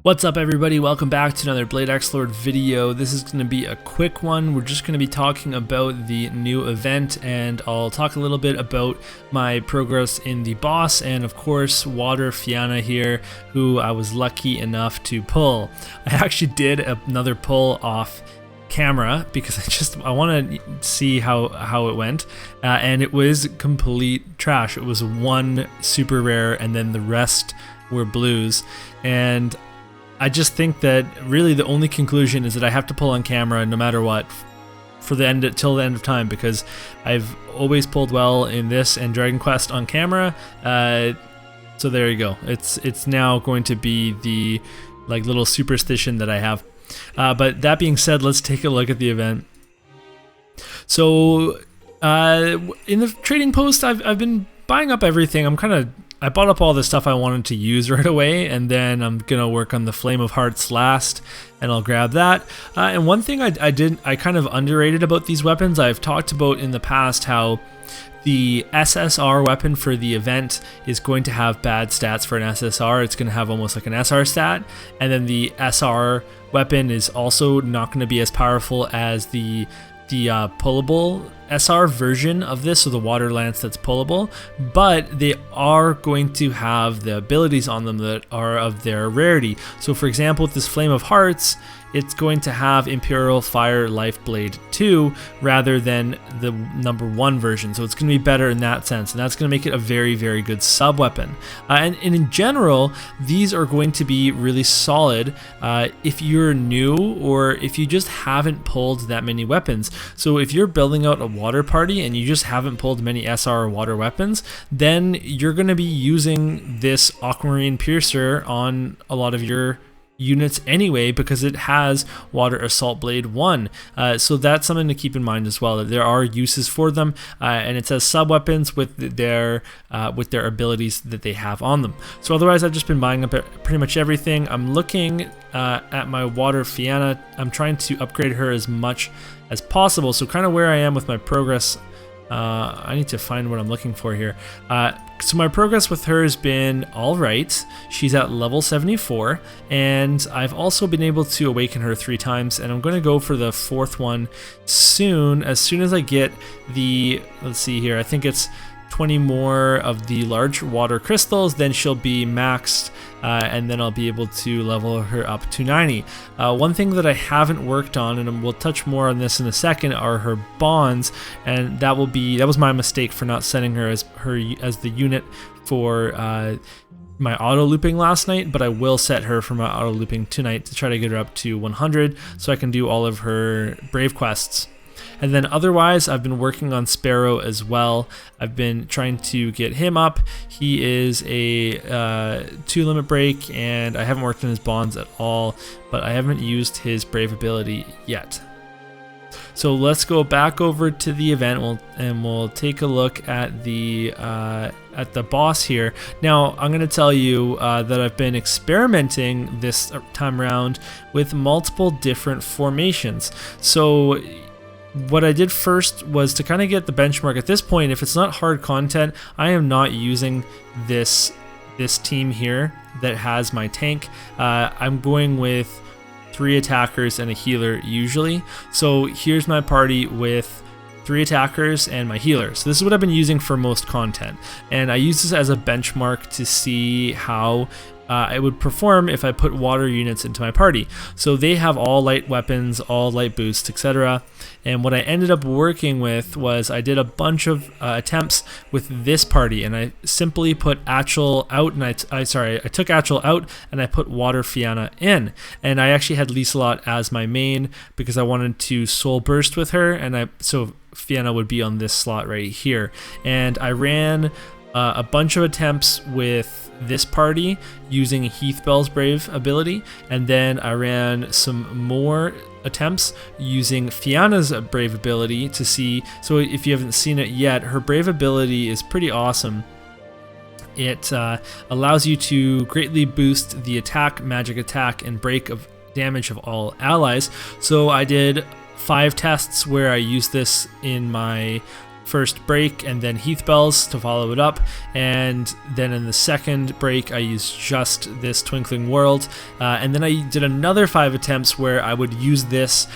What's up everybody, welcome back to another Blade XLord video. This is going to be a quick one. We're just going to be talking about the new event, and I'll talk a little bit about my progress in the boss and of course Water Fiana here, who I was lucky enough to pull. I actually did another pull off camera because I want to see how it went, and it was complete trash. It was one super rare and then the rest were blues, and I just think that really the only conclusion is that I have to pull on camera no matter what for the end till the end of time, because I've always pulled well in this and Dragon Quest on camera. So there you go. It's now going to be the little superstition that I have. But that being said, let's take a look at the event. So in the trading post, I've been buying up everything. I bought up all the stuff I wanted to use right away, and then I'm gonna work on the Flame of Hearts last, and I'll grab that. And one thing I kind of underrated about these weapons, I've talked about in the past how the SSR weapon for the event is going to have bad stats for an SSR. It's going to have almost like an SR stat, and then the SR weapon is also not going to be as powerful as the pullable SR version of this, so the water lance that's pullable, but they are going to have the abilities on them that are of their rarity. So for example, with this Flame of Hearts, it's going to have Imperial Fire Life Blade 2 rather than the #1 version, so it's going to be better in that sense, and that's going to make it a very, very good sub weapon. And in general, these are going to be really solid if you're new or if you just haven't pulled that many weapons. So if you're building out a water party and you just haven't pulled many SR or water weapons, then you're going to be using this Aquamarine Piercer on a lot of your units anyway, because it has Water Assault Blade 1. So that's something to keep in mind as well, that there are uses for them, and it says sub weapons with their abilities that they have on them. So otherwise, I've just been buying up pretty much everything. I'm looking at my Water Fiana. I'm trying to upgrade her as much as possible. So kind of where I am with my progress, I need to find what I'm looking for here. So my progress with her has been all right. She's at level 74, and I've also been able to awaken her 3 times, and I'm going to go for the 4th one soon. As soon as I get the, let's see here, I think it's 20 more of the large water crystals, then she'll be maxed, and then I'll be able to level her up to 90. One thing that I haven't worked on, and we'll touch more on this in a second, are her bonds, and that was my mistake for not setting her as the unit for my auto looping last night, but I will set her for my auto looping tonight to try to get her up to 100 so I can do all of her brave quests. And then otherwise, I've been working on Sparrow as well. I've been trying to get him up. He is a 2 limit break, and I haven't worked on his bonds at all, but I haven't used his brave ability yet. So let's go back over to the event, and we'll take a look at the boss here. Now, I'm going to tell you that I've been experimenting this time around with multiple different formations. So what I did first was to kind of get the benchmark. At this point, if it's not hard content, I am not using this team here that has my tank. I'm going with 3 attackers and a healer usually. So here's my party with 3 attackers and my healer. So this is what I've been using for most content, and I use this as a benchmark to see how it would perform if I put water units into my party. So they have all light weapons, all light boosts, etc. And what I ended up working with was I did a bunch of attempts with this party, and I simply put Achel out, and I took Achel out and I put Water Fiana in. And I actually had Lieselot as my main because I wanted to soul burst with her, and so Fiana would be on this slot right here. And I ran a bunch of attempts with this party using Heathbell's brave ability, and then I ran some more attempts using Fiana's brave ability to see. So if you haven't seen it yet, her brave ability is pretty awesome. It allows you to greatly boost the attack, magic attack, and break of damage of all allies. So I did 5 tests where I used this in my first break and then Heath Bells to follow it up, and then in the second break I used just this Twinkling World, and then I did another 5 attempts where I would use this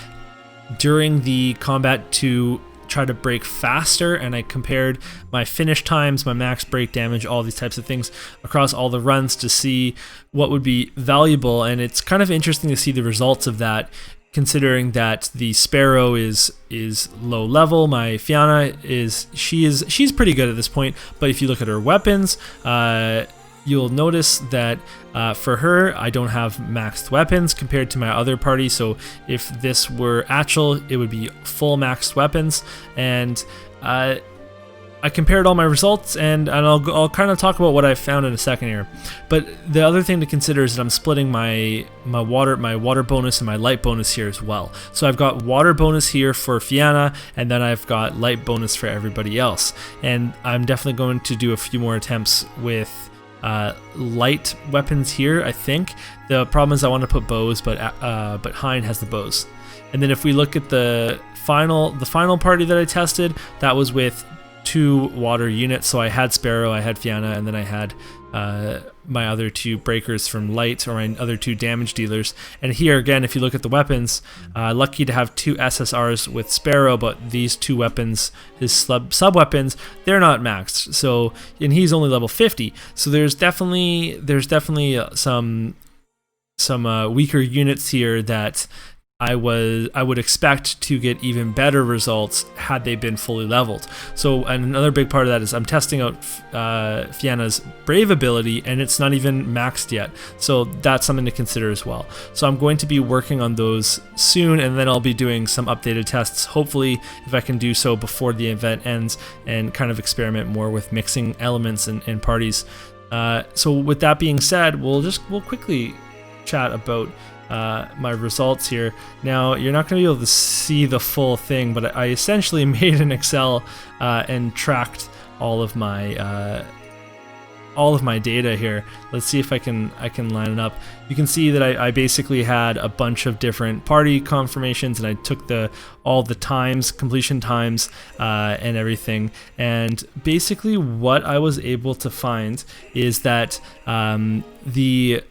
during the combat to try to break faster, and I compared my finish times, my max break damage, all these types of things across all the runs to see what would be valuable. And it's kind of interesting to see the results of that, considering that the Sparrow is low level. My Fiana she's pretty good at this point, but if you look at her weapons, you'll notice that for her, I don't have maxed weapons compared to my other party. So if this were actual, it would be full maxed weapons. And I compared all my results, and I'll kind of talk about what I found in a second here. But the other thing to consider is that I'm splitting my water bonus and my light bonus here as well. So I've got water bonus here for Fiana, and then I've got light bonus for everybody else. And I'm definitely going to do a few more attempts with light weapons here. I think the problem is I want to put bows, but Hein has the bows. And then if we look at the final party that I tested, that was with 2 water units. So I had Sparrow, I had Fiana, and then I had my other 2 breakers from light, or my other 2 damage dealers. And here again, if you look at the weapons, lucky to have 2 SSRs with Sparrow, but these 2 weapons, his sub weapons, they're not maxed. So, and he's only level 50. So there's definitely some weaker units here that I would expect to get even better results had they been fully leveled. So, and another big part of that is I'm testing out Fiana's Brave ability, and it's not even maxed yet. So that's something to consider as well. So I'm going to be working on those soon, and then I'll be doing some updated tests, hopefully if I can do so before the event ends, and kind of experiment more with mixing elements and parties. So with that being said, we'll quickly chat about my results here. Now, you're not going to be able to see the full thing, but I essentially made an Excel and tracked all of my data here. Let's see if I can line it up. You can see that I basically had a bunch of different party confirmations, and I took all the times, completion times, and everything. And basically what I was able to find is that this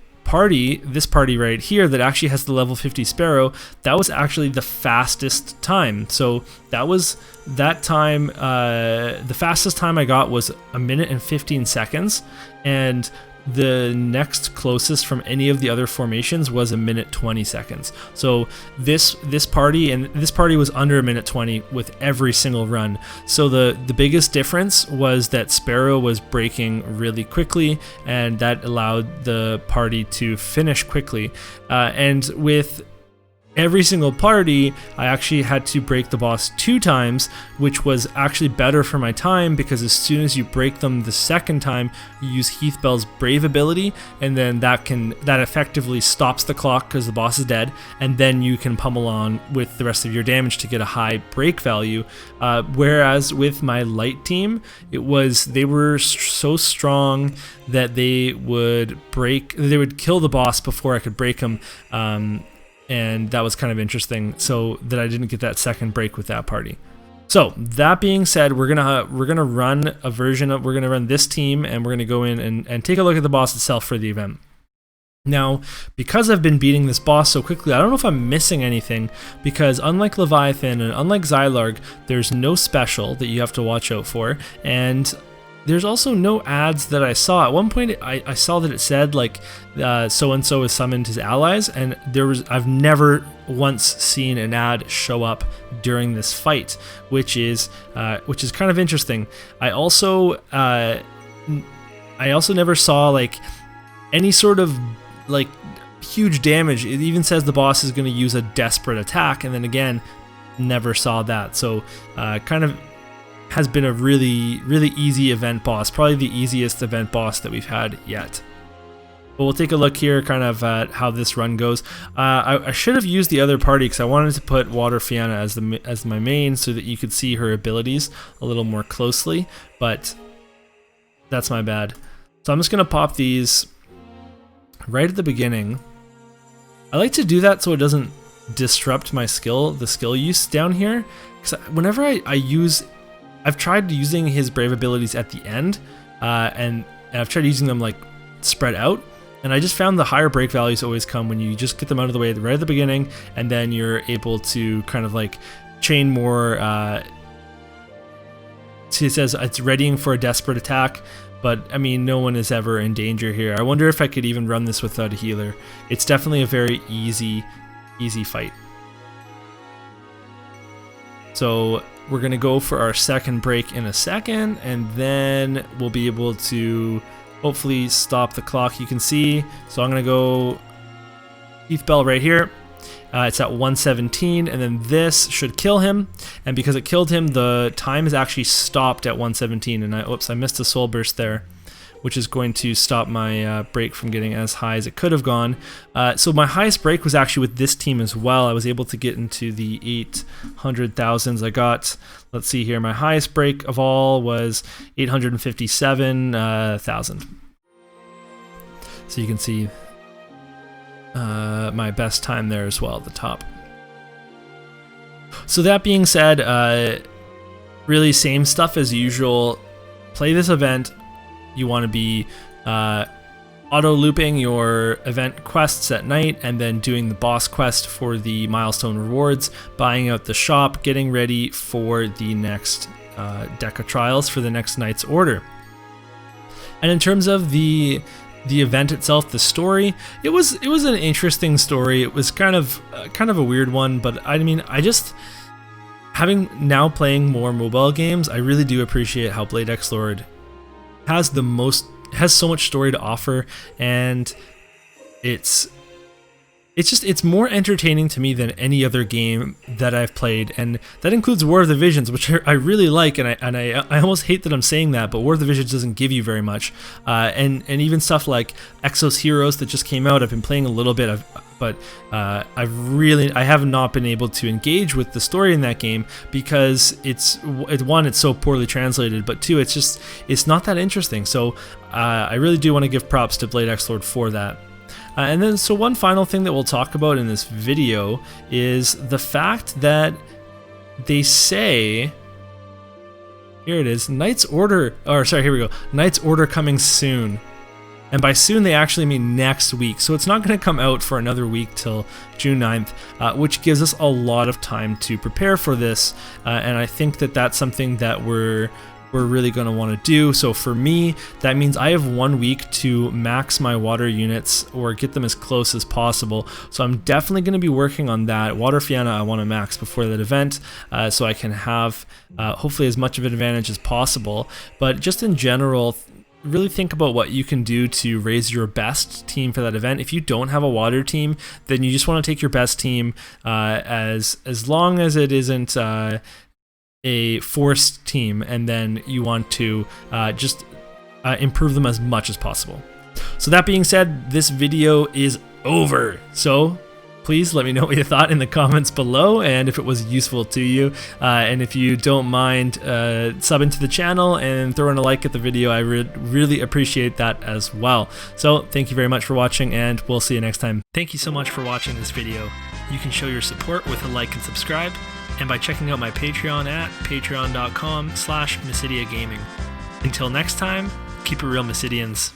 party right here that actually has the level 50 Sparrow, that was actually the fastest time. So that time, the fastest time I got was 1 minute and 15 seconds, and the next closest from any of the other formations was 1 minute 20 seconds. So this party was under 1 minute 20 with every single run. So the biggest difference was that Sparrow was breaking really quickly, and that allowed the party to finish quickly. And with every single party, I actually had to break the boss 2 times, which was actually better for my time, because as soon as you break them the second time, you use Heath Bell's Brave ability, and then that effectively stops the clock because the boss is dead, and then you can pummel on with the rest of your damage to get a high break value. Whereas with my light team, they were so strong that they would kill the boss before I could break them. And that was kind of interesting, so that I didn't get that second break with that party. So that being said, we're gonna run this team, and we're gonna go in and take a look at the boss itself for the event. Now, because I've been beating this boss so quickly, I don't know if I'm missing anything, because unlike Leviathan and unlike Xylarg, there's no special that you have to watch out for, and there's also no ads that I saw. At one point, I saw that it said like so-and-so has summoned his allies, and I've never once seen an ad show up during this fight, which is kind of interesting. I also never saw like any sort of like huge damage. It even says the boss is going to use a desperate attack, and then again, never saw that. So kind of has been a really, really easy event boss, probably the easiest event boss that we've had yet. But we'll take a look here kind of at how this run goes. I should have used the other party because I wanted to put Water Fiana as my main so that you could see her abilities a little more closely, but that's my bad. So I'm just going to pop these right at the beginning. I like to do that so it doesn't disrupt my the skill use down here, because whenever I use I've tried using his brave abilities at the end, and I've tried using them like spread out, and I just found the higher break values always come when you just get them out of the way right at the beginning, and then you're able to kind of like chain more. See, it says it's readying for a desperate attack, but I mean, no one is ever in danger here. I wonder if I could even run this without a healer. It's definitely a very easy fight. So we're gonna go for our second break in a second, and then we'll be able to hopefully stop the clock. You can see, so I'm gonna go Heath Bell right here. It's at 117, and then this should kill him, and because it killed him, the time is actually stopped at 117, and I missed a soul burst there, which is going to stop my break from getting as high as it could have gone. So my highest break was actually with this team as well. I was able to get into the 800,000s. I got, let's see here, my highest break of all was 857,000. So you can see my best time there as well at the top. So that being said, really same stuff as usual. Play this event. You want to be auto looping your event quests at night, and then doing the boss quest for the milestone rewards, buying out the shop, getting ready for the next deck of trials for the next night's order. And in terms of the event itself, the story, it was an interesting story. It was kind of a weird one, but I mean, I just, having now playing more mobile games, I really do appreciate how Blade XLord has so much story to offer, and it's more entertaining to me than any other game that I've played, and that includes War of the Visions, which I really like, and I almost hate that I'm saying that, but War of the Visions doesn't give you very much, and even stuff like Exos Heroes that just came out. I've been playing a little bit, but I have not been able to engage with the story in that game because one, it's so poorly translated, but two, it's not that interesting. So I really do want to give props to Blade XLord for that. And then, so one final thing that we'll talk about in this video is the fact that they say, here it is, Knight's Order coming soon. And by soon, they actually mean next week. So it's not going to come out for another week till June 9th, which gives us a lot of time to prepare for this. And I think that that's something that we're really going to want to do. So for me, that means I have 1 week to max my water units or get them as close as possible. So I'm definitely going to be working on that. Water Fiana I want to max before that event, so I can have hopefully as much of an advantage as possible. But just in general, really think about what you can do to raise your best team for that event. If you don't have a water team, then you just want to take your best team, as long as it isn't a forced team, and then you want to just improve them as much as possible. So that being said, this video is over. So please let me know what you thought in the comments below, and if it was useful to you. And if you don't mind subbing to the channel and throwing a like at the video, I really appreciate that as well. So thank you very much for watching, and we'll see you next time. Thank you so much for watching this video. You can show your support with a like and subscribe, and by checking out my Patreon at patreon.com/MysidiaGaming. Until next time, keep it real, Mysidians.